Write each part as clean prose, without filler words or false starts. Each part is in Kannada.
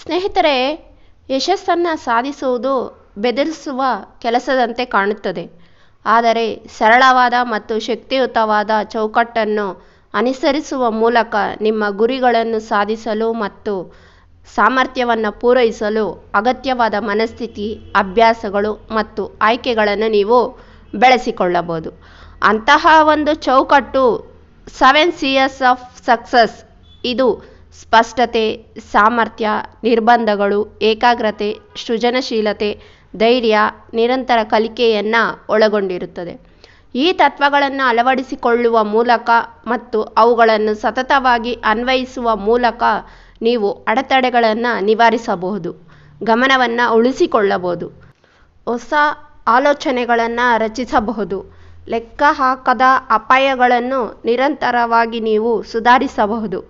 ಸ್ನೇಹಿತರೆ, ಯಶಸ್ಸನ್ನು ಸಾಧಿಸುವುದು ಬೆದರಿಸುವ ಕೆಲಸದಂತೆ ಕಾಣುತ್ತದೆ. ಆದರೆ ಸರಳವಾದ ಮತ್ತು ಶಕ್ತಿಯುತವಾದ ಚೌಕಟ್ಟನ್ನು ಅನುಸರಿಸುವ ಮೂಲಕ ನಿಮ್ಮ ಗುರಿಗಳನ್ನು ಸಾಧಿಸಲು ಮತ್ತು ಸಾಮರ್ಥ್ಯವನ್ನು ಪೂರೈಸಲು ಅಗತ್ಯವಾದ ಮನಸ್ಥಿತಿ, ಅಭ್ಯಾಸಗಳು ಮತ್ತು ಆಯ್ಕೆಗಳನ್ನು ನೀವು ಬೆಳೆಸಿಕೊಳ್ಳಬಹುದು. ಅಂತಹ ಒಂದು ಚೌಕಟ್ಟು 7 C's ಆಫ್ ಸಕ್ಸಸ್. ಇದು ಸ್ಪಷ್ಟತೆ, ಸಾಮರ್ಥ್ಯ, ನಿರ್ಬಂಧಗಳು, ಏಕಾಗ್ರತೆ, ಸೃಜನಶೀಲತೆ, ಧೈರ್ಯ, ನಿರಂತರ ಕಲಿಕೆಯನ್ನು ಒಳಗೊಂಡಿರುತ್ತದೆ. ಈ ತತ್ವಗಳನ್ನು ಅಳವಡಿಸಿಕೊಳ್ಳುವ ಮೂಲಕ ಮತ್ತು ಅವುಗಳನ್ನು ಸತತವಾಗಿ ಅನ್ವಯಿಸುವ ಮೂಲಕ ನೀವು ಅಡೆತಡೆಗಳನ್ನು ನಿವಾರಿಸಬಹುದು, ಗಮನವನ್ನು ಉಳಿಸಿಕೊಳ್ಳಬಹುದು, ಹೊಸ ಆಲೋಚನೆಗಳನ್ನು ರಚಿಸಬಹುದು, ಲೆಕ್ಕಹಾಕದ ಅಪಾಯಗಳನ್ನು ನಿರಂತರವಾಗಿ ನೀವು ಸುಧಾರಿಸಬಹುದು.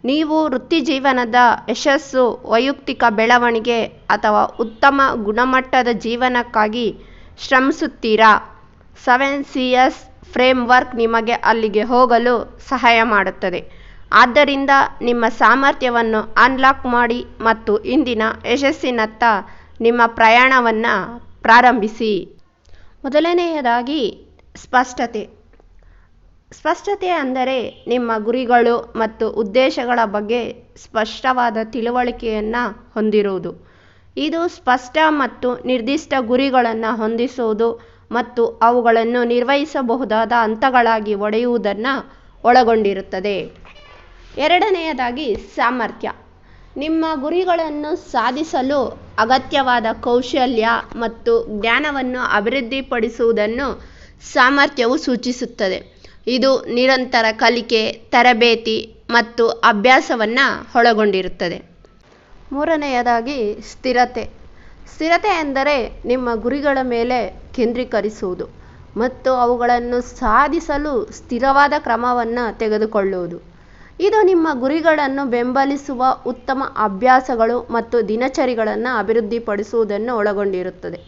ನೀವು ವೃತ್ತಿಜೀವನದ ಯಶಸ್ಸು, ವೈಯಕ್ತಿಕ ಬೆಳವಣಿಗೆ ಅಥವಾ ಉತ್ತಮ ಗುಣಮಟ್ಟದ ಜೀವನಕ್ಕಾಗಿ ಶ್ರಮಿಸುತ್ತೀರಾ? 7 C's ಫ್ರೇಮ್ವರ್ಕ್ ನಿಮಗೆ ಅಲ್ಲಿಗೆ ಹೋಗಲು ಸಹಾಯ ಮಾಡುತ್ತದೆ. ಆದ್ದರಿಂದ ನಿಮ್ಮ ಸಾಮರ್ಥ್ಯವನ್ನು ಅನ್ಲಾಕ್ ಮಾಡಿ ಮತ್ತು ಇಂದಿನ ಯಶಸ್ಸಿನತ್ತ ನಿಮ್ಮ ಪ್ರಯಾಣವನ್ನು ಪ್ರಾರಂಭಿಸಿ. ಮೊದಲನೆಯದಾಗಿ ಸ್ಪಷ್ಟತೆ. ಸ್ಪಷ್ಟತೆ ಅಂದರೆ ನಿಮ್ಮ ಗುರಿಗಳು ಮತ್ತು ಉದ್ದೇಶಗಳ ಬಗ್ಗೆ ಸ್ಪಷ್ಟವಾದ ತಿಳುವಳಿಕೆಯನ್ನು ಹೊಂದಿರುವುದು. ಇದು ಸ್ಪಷ್ಟ ಮತ್ತು ನಿರ್ದಿಷ್ಟ ಗುರಿಗಳನ್ನು ಹೊಂದಿಸುವುದು ಮತ್ತು ಅವುಗಳನ್ನು ನಿರ್ವಹಿಸಬಹುದಾದ ಹಂತಗಳಾಗಿ ಒಡೆಯುವುದನ್ನು ಒಳಗೊಂಡಿರುತ್ತದೆ. ಎರಡನೆಯದಾಗಿ ಸಾಮರ್ಥ್ಯ. ನಿಮ್ಮ ಗುರಿಗಳನ್ನು ಸಾಧಿಸಲು ಅಗತ್ಯವಾದ ಕೌಶಲ್ಯ ಮತ್ತು ಜ್ಞಾನವನ್ನು ಅಭಿವೃದ್ಧಿಪಡಿಸುವುದನ್ನು ಸಾಮರ್ಥ್ಯವು ಸೂಚಿಸುತ್ತದೆ. ಇದು ನಿರಂತರ ಕಲಿಕೆ, ತರಬೇತಿ ಮತ್ತು ಅಭ್ಯಾಸವನ್ನು ಒಳಗೊಂಡಿರುತ್ತದೆ. ಮೂರನೆಯದಾಗಿ ಸ್ಥಿರತೆ. ಸ್ಥಿರತೆ ಎಂದರೆ ನಿಮ್ಮ ಗುರಿಗಳ ಮೇಲೆ ಕೇಂದ್ರೀಕರಿಸುವುದು ಮತ್ತು ಅವುಗಳನ್ನು ಸಾಧಿಸಲು ಸ್ಥಿರವಾದ ಕ್ರಮವನ್ನು ತೆಗೆದುಕೊಳ್ಳುವುದು. ಇದು ನಿಮ್ಮ ಗುರಿಗಳನ್ನು ಬೆಂಬಲಿಸುವ ಉತ್ತಮ ಅಭ್ಯಾಸಗಳು ಮತ್ತು ದಿನಚರಿಗಳನ್ನು ಅಭಿವೃದ್ಧಿಪಡಿಸುವುದನ್ನು ಒಳಗೊಂಡಿರುತ್ತದೆ.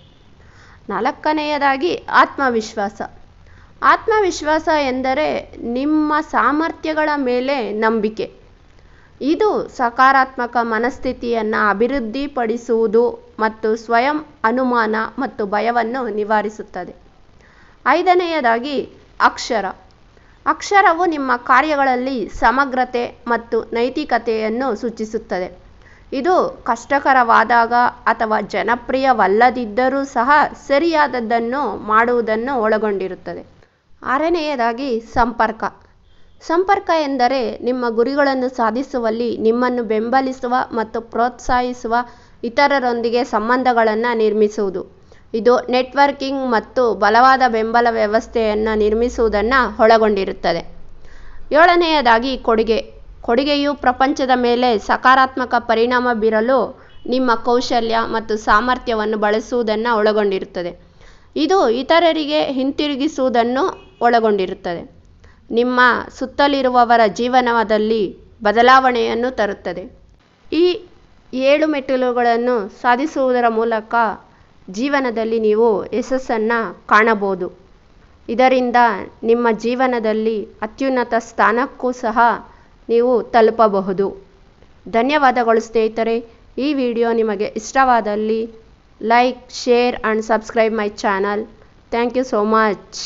ನಾಲ್ಕನೆಯದಾಗಿ ಆತ್ಮವಿಶ್ವಾಸ. ಆತ್ಮವಿಶ್ವಾಸ ಎಂದರೆ ನಿಮ್ಮ ಸಾಮರ್ಥ್ಯಗಳ ಮೇಲೆ ನಂಬಿಕೆ. ಇದು ಸಕಾರಾತ್ಮಕ ಮನಸ್ಥಿತಿಯನ್ನು ಅಭಿವೃದ್ಧಿಪಡಿಸುವುದು ಮತ್ತು ಸ್ವಯಂ ಅನುಮಾನ ಮತ್ತು ಭಯವನ್ನು ನಿವಾರಿಸುತ್ತದೆ. ಐದನೆಯದಾಗಿ ಅಕ್ಷರ. ಅಕ್ಷರವು ನಿಮ್ಮ ಕಾರ್ಯಗಳಲ್ಲಿ ಸಮಗ್ರತೆ ಮತ್ತು ನೈತಿಕತೆಯನ್ನು ಸೂಚಿಸುತ್ತದೆ. ಇದು ಕಷ್ಟಕರವಾದಾಗ ಅಥವಾ ಜನಪ್ರಿಯವಲ್ಲದಿದ್ದರೂ ಸಹ ಸರಿಯಾದದ್ದನ್ನು ಮಾಡುವುದನ್ನು ಒಳಗೊಂಡಿರುತ್ತದೆ. ಆರನೆಯದಾಗಿ ಸಂಪರ್ಕ. ಸಂಪರ್ಕ ಎಂದರೆ ನಿಮ್ಮ ಗುರಿಗಳನ್ನು ಸಾಧಿಸುವಲ್ಲಿ ನಿಮ್ಮನ್ನು ಬೆಂಬಲಿಸುವ ಮತ್ತು ಪ್ರೋತ್ಸಾಹಿಸುವ ಇತರರೊಂದಿಗೆ ಸಂಬಂಧಗಳನ್ನು ನಿರ್ಮಿಸುವುದು. ಇದು ನೆಟ್ವರ್ಕಿಂಗ್ ಮತ್ತು ಬಲವಾದ ಬೆಂಬಲ ವ್ಯವಸ್ಥೆಯನ್ನು ನಿರ್ಮಿಸುವುದನ್ನು ಒಳಗೊಂಡಿರುತ್ತದೆ. ಏಳನೆಯದಾಗಿ ಕೊಡುಗೆ. ಕೊಡುಗೆಯು ಪ್ರಪಂಚದ ಮೇಲೆ ಸಕಾರಾತ್ಮಕ ಪರಿಣಾಮ ಬೀರಲು ನಿಮ್ಮ ಕೌಶಲ್ಯ ಮತ್ತು ಸಾಮರ್ಥ್ಯವನ್ನು ಬಳಸುವುದನ್ನು ಒಳಗೊಂಡಿರುತ್ತದೆ. ಇದು ಇತರರಿಗೆ ಹಿಂತಿರುಗಿಸುವುದನ್ನು ಒಳಗೊಂಡಿರುತ್ತದೆ. ನಿಮ್ಮ ಸುತ್ತಲಿರುವವರ ಜೀವನದಲ್ಲಿ ಬದಲಾವಣೆಯನ್ನು ತರುತ್ತದೆ. ಈ 7 ಮೆಟ್ಟಿಲುಗಳನ್ನು ಸಾಧಿಸುವುದರ ಮೂಲಕ ಜೀವನದಲ್ಲಿ ನೀವು ಯಶಸ್ಸನ್ನು ಕಾಣಬಹುದು. ಇದರಿಂದ ನಿಮ್ಮ ಜೀವನದಲ್ಲಿ ಅತ್ಯುನ್ನತ ಸ್ಥಾನಕ್ಕೂ ಸಹ ನೀವು ತಲುಪಬಹುದು. ಧನ್ಯವಾದಗಳು ಸ್ನೇಹಿತರೆ. ಈ ವಿಡಿಯೋ ನಿಮಗೆ ಇಷ್ಟವಾದಲ್ಲಿ like, share and subscribe my channel. Thank you so much.